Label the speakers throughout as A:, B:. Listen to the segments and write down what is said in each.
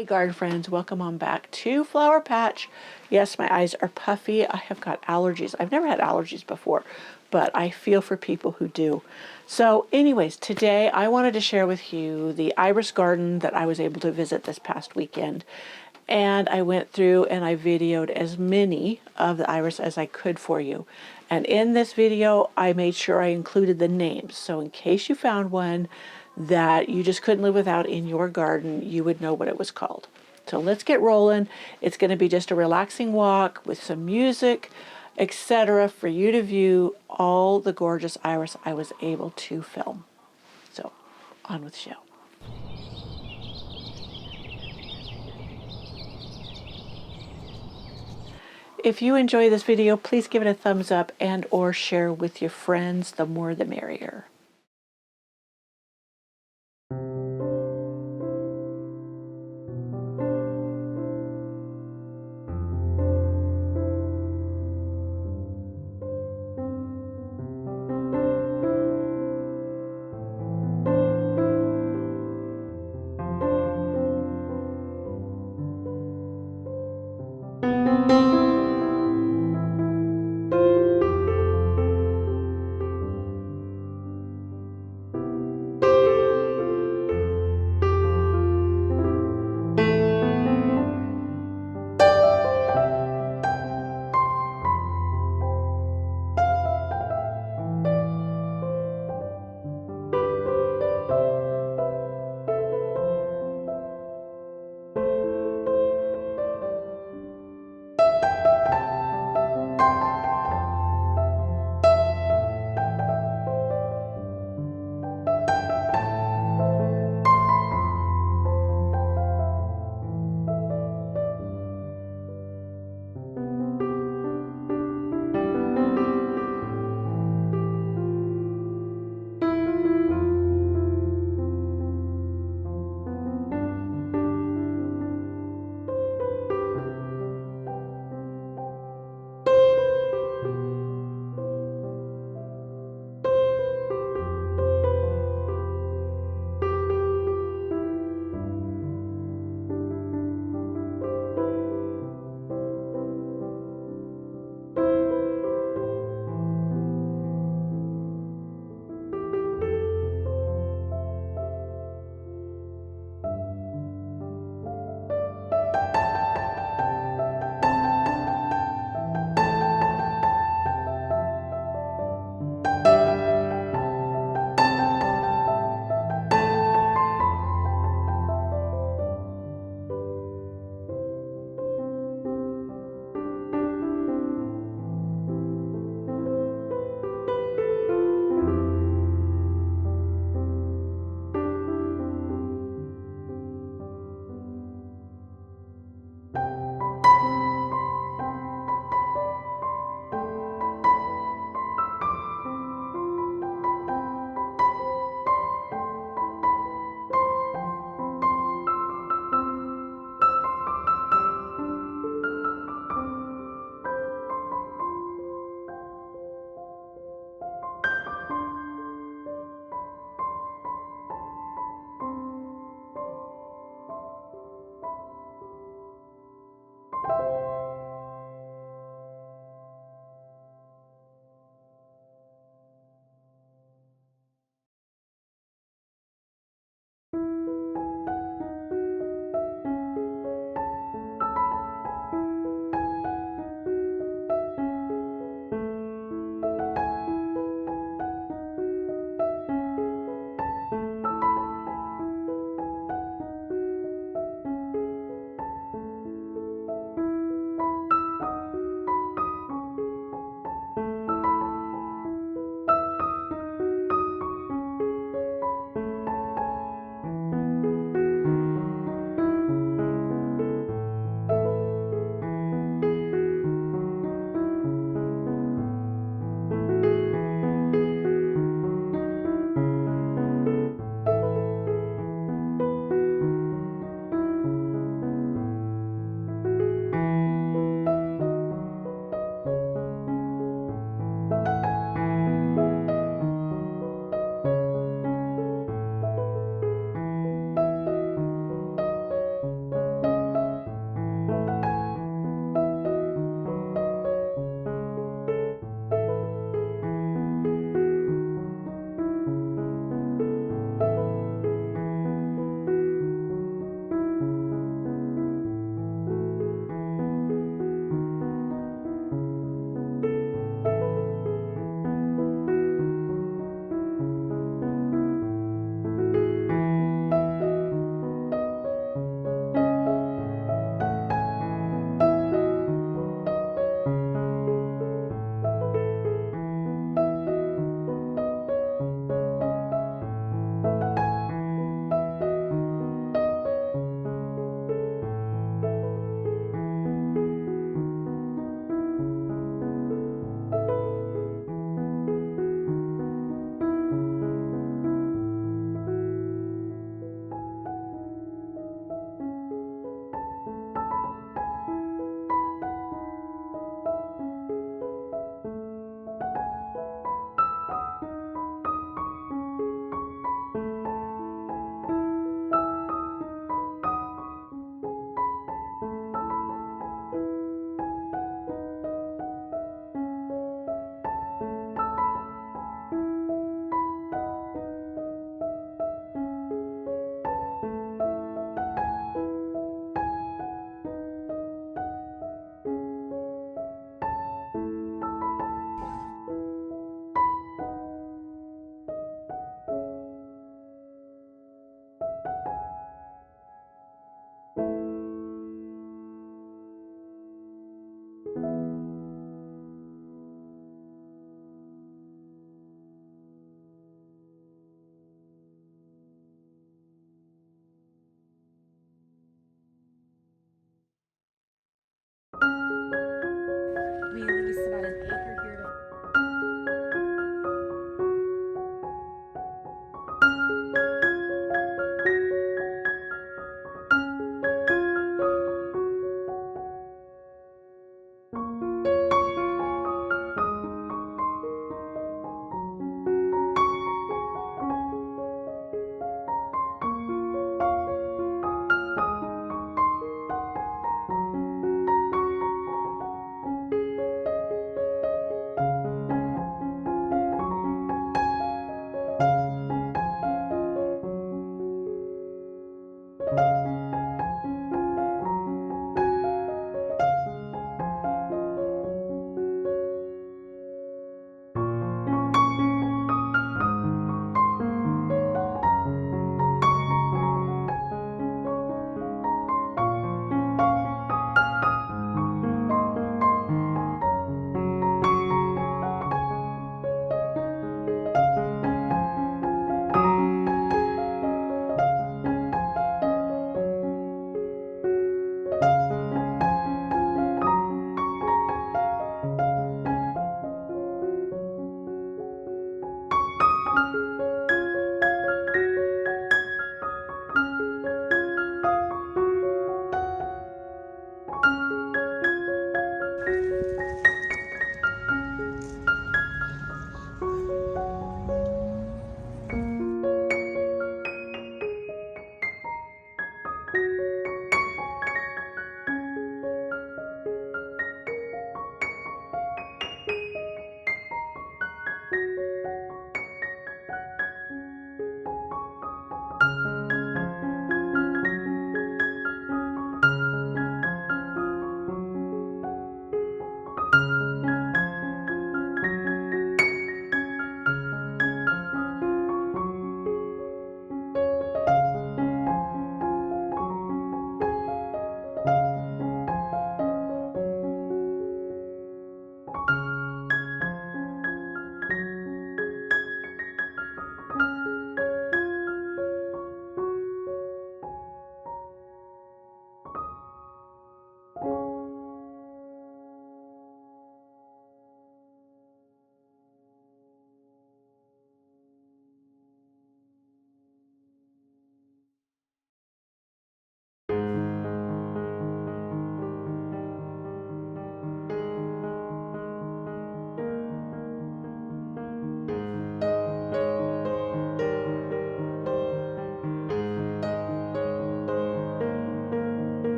A: Hey garden friends, welcome on back to Flower Patch. Yes, my eyes are puffy. I have got allergies. I've never had allergies before, but I feel for people who do. So anyways, today I wanted to share with you the iris garden that I was able to visit this past weekend. And I went through and I videoed as many of the iris as I could for you. And in this video, I made sure I included the names. So in case you found one that you just couldn't live without in your garden, you would know what it was called. So let's get rolling. It's going to be just a relaxing walk with some music, etc., for you to view all the gorgeous iris I was able to film. So on with the show. If you enjoy this video, please give it a thumbs up and or share with your friends. The more the merrier.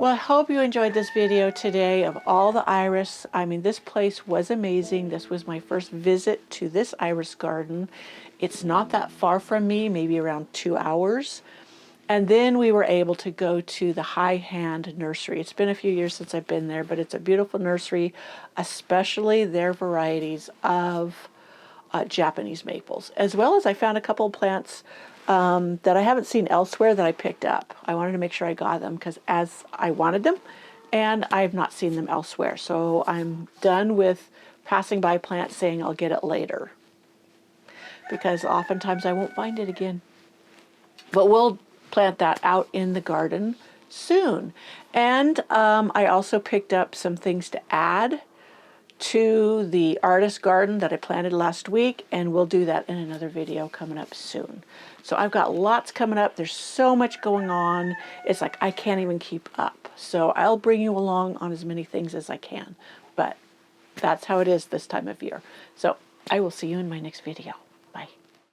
A: Well, I hope you enjoyed this video today of all the iris. I mean, this place was amazing. This was my first visit to this iris garden. It's not that far from me, maybe around 2 hours. And then we were able to go to the High Hand Nursery. It's been a few years since I've been there, but it's a beautiful nursery, especially their varieties of Japanese maples, as well as I found a couple of plants that I haven't seen elsewhere that I picked up. I wanted to make sure I got them because as I wanted them, and I've not seen them elsewhere. So I'm done with passing by plants saying I'll get it later, because oftentimes I won't find it again. But we'll plant that out in the garden soon. And I also picked up some things to add to the artist garden that I planted last week, and we'll do that in another video coming up soon. So I've got lots coming up. There's so much going on. It's like I can't even keep up. So I'll bring you along on as many things as I can. But that's how it is this time of year. So I will see you in my next video. Bye.